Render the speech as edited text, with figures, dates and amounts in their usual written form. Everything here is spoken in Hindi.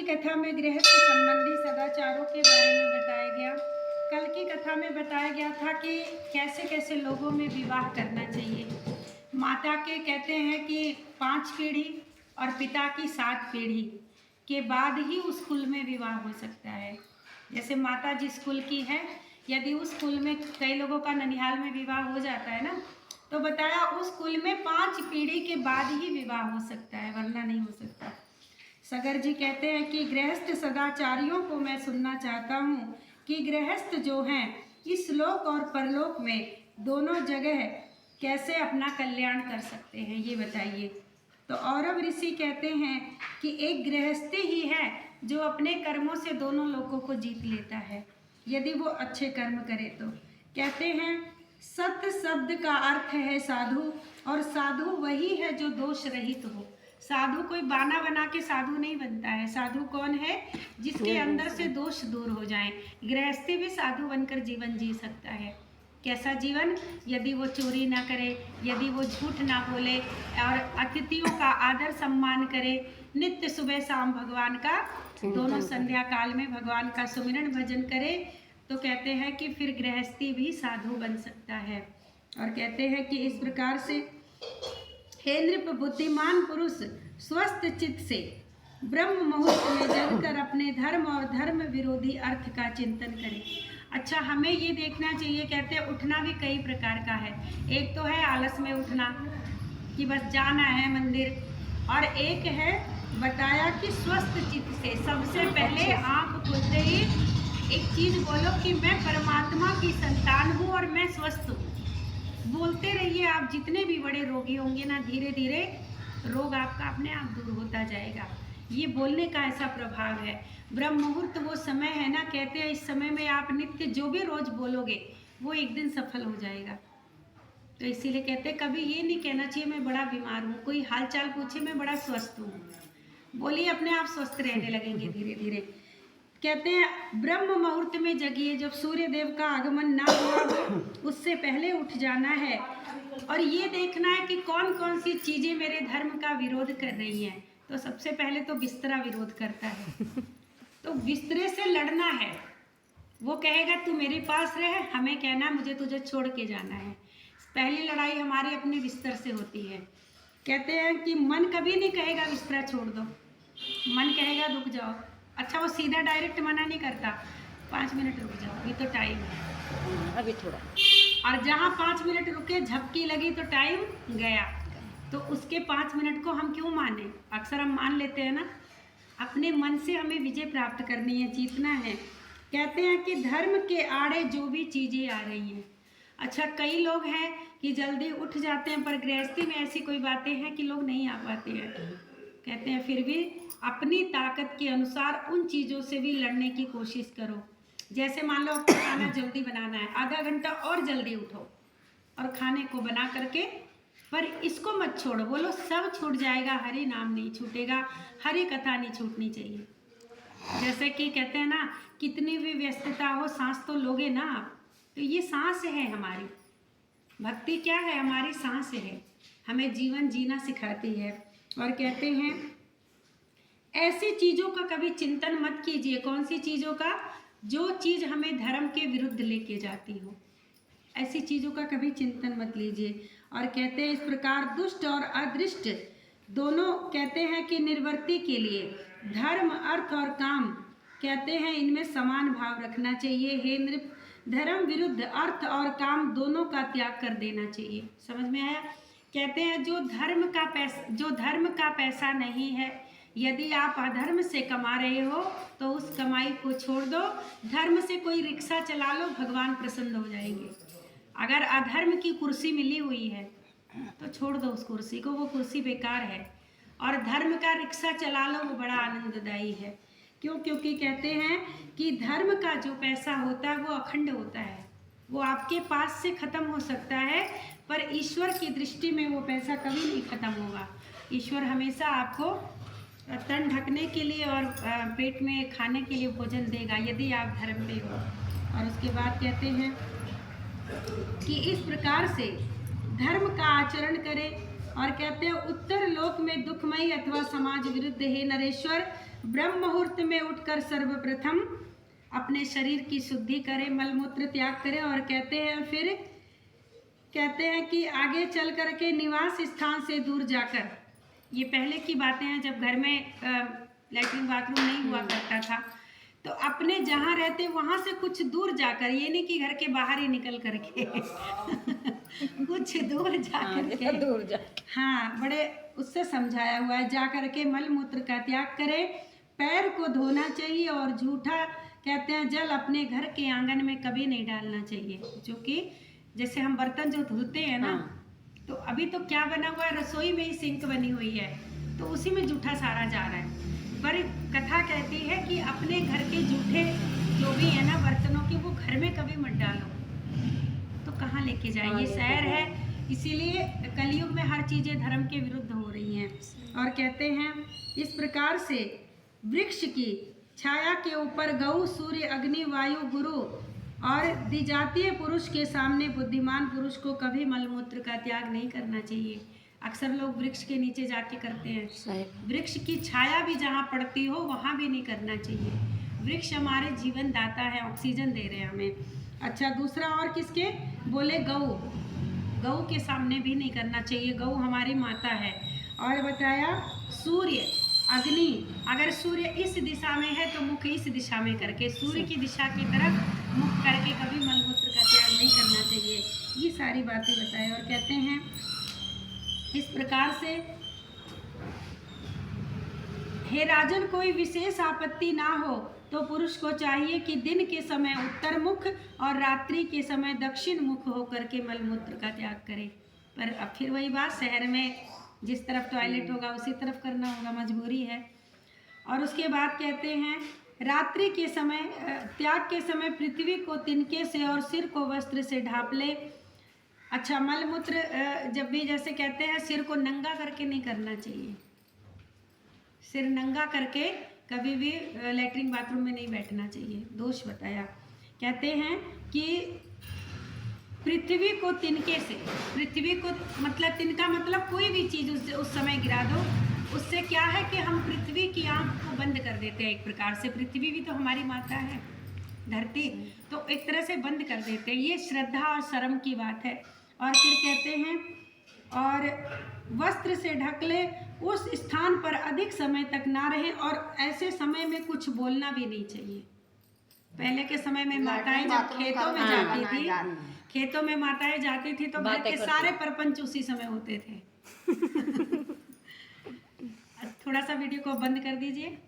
की कथा में गृहस्थ संबंधी सदाचारों के बारे में बताया गया। कल की कथा में बताया गया था कि कैसे कैसे लोगों में विवाह करना चाहिए। माता के कहते हैं कि 5 पीढ़ी और पिता की 7 पीढ़ी के बाद ही उस कुल में विवाह हो सकता है। जैसे माता जिस कुल की है, यदि उस कुल में कई लोगों का ननिहाल में विवाह हो जाता है ना, तो बताया उस कुल में 5 पीढ़ी के बाद ही विवाह हो सकता है, वरना नहीं हो सकता। सगर जी कहते हैं कि गृहस्थ सदाचारियों को मैं सुनना चाहता हूँ कि गृहस्थ जो हैं इस लोक और परलोक में दोनों जगह कैसे अपना कल्याण कर सकते हैं, ये बताइए। तो औरव ऋषि कहते हैं कि एक गृहस्थी ही है जो अपने कर्मों से दोनों लोगों को जीत लेता है, यदि वो अच्छे कर्म करे तो। कहते हैं सत्य शब्द का अर्थ है साधु, और साधु वही है जो दोष रहित हो। साधु कोई बाना बना के साधु नहीं बनता है। साधु कौन है? जिसके अंदर से दोष दूर हो जाएं। गृहस्थी भी साधु बनकर जीवन जी सकता है। कैसा जीवन? यदि वो चोरी ना करे, यदि वो झूठ ना बोले और अतिथियों का आदर सम्मान करे, नित्य सुबह शाम भगवान का दोनों संध्या काल में भगवान का सुमिरन भजन करे, तो कहते हैं कि फिर गृहस्थी भी साधु बन सकता है। और कहते हैं कि इस प्रकार से हे नृप, बुद्धिमान पुरुष स्वस्थ चित्त से ब्रह्म मुहूर्त में जगकर अपने धर्म और धर्म विरोधी अर्थ का चिंतन करें। अच्छा, हमें ये देखना चाहिए, कहते हैं उठना भी कई प्रकार का है। एक तो है आलस में उठना कि बस जाना है मंदिर, और एक है बताया कि स्वस्थ चित्त से। सबसे पहले आँख खुलते ही एक चीज़ बोलो कि मैं परमात्मा की संतान हूँ और मैं स्वस्थ हूँ। बोलते रहिए। आप जितने भी बड़े रोगी होंगे ना, धीरे धीरे रोग आपका अपने आप दूर होता जाएगा। ये बोलने का ऐसा प्रभाव है। ब्रह्म मुहूर्त वो समय है ना, कहते हैं इस समय में आप नित्य जो भी रोज बोलोगे वो एक दिन सफल हो जाएगा। तो इसीलिए कहते हैं कभी ये नहीं कहना चाहिए मैं बड़ा बीमार हूँ। कोई हालचाल पूछे मैं बड़ा स्वस्थ हूँ, बोलिए, अपने आप स्वस्थ रहने लगेंगे धीरे धीरे। कहते हैं ब्रह्म मुहूर्त में जगिए। जब सूर्य देव का आगमन ना हुआ उससे पहले उठ जाना है, और ये देखना है कि कौन कौन सी चीज़ें मेरे धर्म का विरोध कर रही हैं। तो सबसे पहले तो बिस्तरा विरोध करता है, तो बिस्तरे से लड़ना है। वो कहेगा तू मेरे पास रह, हमें कहना मुझे तुझे छोड़ के जाना है। पहली लड़ाई हमारी अपने बिस्तर से होती है। कहते हैं कि मन कभी नहीं कहेगा बिस्तरा छोड़ दो, मन कहेगा रुक जाओ। अच्छा, वो सीधा डायरेक्ट मना नहीं करता, 5 मिनट रुक जाओ, अभी तो टाइम है, अभी थोड़ा। और जहाँ 5 मिनट रुके झपकी लगी तो टाइम गया। तो उसके 5 मिनट को हम क्यों माने? अक्सर हम मान लेते हैं ना। अपने मन से हमें विजय प्राप्त करनी है, जीतना है। कहते हैं कि धर्म के आड़े जो भी चीज़ें आ रही हैं। अच्छा, कई लोग हैं कि जल्दी उठ जाते हैं, पर गृहस्थी में ऐसी कोई बातें हैं कि लोग नहीं आ पाते हैं। कहते हैं फिर भी अपनी ताकत के अनुसार उन चीज़ों से भी लड़ने की कोशिश करो। जैसे मान लो आपको खाना जल्दी बनाना है, आधा घंटा और जल्दी उठो और खाने को बना करके, पर इसको मत छोड़ो। बोलो सब छूट जाएगा, हरि नाम नहीं छूटेगा, हरि कथा नहीं छूटनी चाहिए। जैसे कि कहते हैं ना, कितनी भी व्यस्तता हो सांस तो लोगे ना आप। तो ये सांस है हमारी। भक्ति क्या है? हमारी सांस है, हमें जीवन जीना सिखाती है। और कहते हैं ऐसी चीज़ों का कभी चिंतन मत कीजिए। कौन सी चीज़ों का? जो चीज़ हमें धर्म के विरुद्ध लेके जाती हो, ऐसी चीज़ों का कभी चिंतन मत लीजिए। और कहते हैं इस प्रकार दुष्ट और अदृष्ट दोनों कहते हैं कि निर्वृत्ति के लिए धर्म, अर्थ और काम, कहते हैं इनमें समान भाव रखना चाहिए। हे नृप, धर्म विरुद्ध अर्थ और काम दोनों का त्याग कर देना चाहिए। समझ में आया? कहते हैं जो धर्म का पैसा नहीं है, यदि आप अधर्म से कमा रहे हो तो उस कमाई को छोड़ दो। धर्म से कोई रिक्शा चला लो, भगवान प्रसन्न हो जाएंगे। अगर अधर्म की कुर्सी मिली हुई है तो छोड़ दो उस कुर्सी को, वो कुर्सी बेकार है। और धर्म का रिक्शा चला लो, वो बड़ा आनंददायी है। क्यों? क्योंकि कहते हैं कि धर्म का जो पैसा होता है वो अखंड होता है। वो आपके पास से खत्म हो सकता है, पर ईश्वर की दृष्टि में वो पैसा कभी नहीं खत्म होगा। ईश्वर हमेशा आपको तन ढकने के लिए और पेट में खाने के लिए भोजन देगा, यदि आप धर्म पे हो। और उसके बाद कहते हैं कि इस प्रकार से धर्म का आचरण करें। और कहते हैं उत्तर लोक में दुखमयी अथवा समाज विरुद्ध हे नरेश्वर ब्रह्म मुहूर्त में उठकर सर्वप्रथम अपने शरीर की शुद्धि करें, मलमूत्र त्याग करें। और कहते हैं कि आगे चल कर के निवास स्थान से दूर जाकर, ये पहले की बातें हैं जब घर में लैट्रिन बाथरूम नहीं हुआ करता था, तो अपने जहाँ रहते वहाँ से कुछ दूर जाकर, ये नहीं कि घर के बाहर ही निकल करके कुछ दूर जाकर के, हाँ बड़े उससे समझाया हुआ है, जा कर के मल मूत्र का त्याग करें, पैर को धोना चाहिए और झूठा कहते हैं जल अपने घर के आंगन में कभी नहीं डालना चाहिए। जो कि जैसे हम बर्तन जो धुलते हैं ना, तो अभी तो क्या बना हुआ है, रसोई में ही सिंक बनी हुई है, तो उसी में जूठा सारा जा रहा है। पर कथा कहती है कि अपने घर के जूठे जो भी है ना बर्तनों के, वो घर में कभी मत डालो, तो कहाँ लेके जाए। ये शहर है, इसीलिए कलयुग में हर चीज़ें धर्म के विरुद्ध हो रही हैं। और कहते हैं इस प्रकार से वृक्ष की छाया के ऊपर गौ, सूर्य, अग्नि, वायु, गुरु और द्विजातीय पुरुष के सामने बुद्धिमान पुरुष को कभी मलमूत्र का त्याग नहीं करना चाहिए। अक्सर लोग वृक्ष के नीचे जाके करते हैं, वृक्ष की छाया भी जहाँ पड़ती हो वहाँ भी नहीं करना चाहिए। वृक्ष हमारे जीवन दाता है, ऑक्सीजन दे रहे हैं हमें। अच्छा, दूसरा और किसके बोले, गौ के सामने भी नहीं करना चाहिए, गौ हमारी माता है। और बताया सूर्य, अग्नि, अगर सूर्य इस दिशा में है तो मुख इस दिशा में करके, सूर्य की दिशा की तरफ मुख करके कभी मलमूत्र का त्याग नहीं करना चाहिए। ये सारी बातें बताए। और कहते हैं इस प्रकार से, हे राजन, कोई विशेष आपत्ति ना हो तो पुरुष को चाहिए कि दिन के समय उत्तर मुख और रात्रि के समय दक्षिण मुख होकर के मलमूत्र का त्याग करे। पर अब फिर वही बात, शहर में जिस तरफ टॉयलेट होगा उसी तरफ करना होगा, मजबूरी है। और उसके बाद कहते हैं रात्रि के समय त्याग के समय पृथ्वी को तिनके से और सिर को वस्त्र से ढांप ले। अच्छा, मलमूत्र जब भी जैसे कहते हैं सिर को नंगा करके नहीं करना चाहिए, सिर नंगा करके कभी भी लैट्रिन बाथरूम में नहीं बैठना चाहिए, दोष बताया। कहते हैं कि पृथ्वी को तिनके से, पृथ्वी को मतलब तिनका मतलब कोई भी चीज़ उस समय गिरा दो, उससे क्या है कि हम पृथ्वी की आँख को बंद कर देते हैं। एक प्रकार से पृथ्वी भी तो हमारी माता है, धरती, तो एक तरह से बंद कर देते हैं। ये श्रद्धा और शर्म की बात है। और फिर कहते हैं और वस्त्र से ढक ले, उस स्थान पर अधिक समय तक ना रहे, और ऐसे समय में कुछ बोलना भी नहीं चाहिए। पहले के समय में माताएं जब खेतों में जाती थी, खेतों में माताएं जाती थी तो घर के सारे प्रपंच उसी समय होते थे। थोड़ा सा वीडियो को बंद कर दीजिए।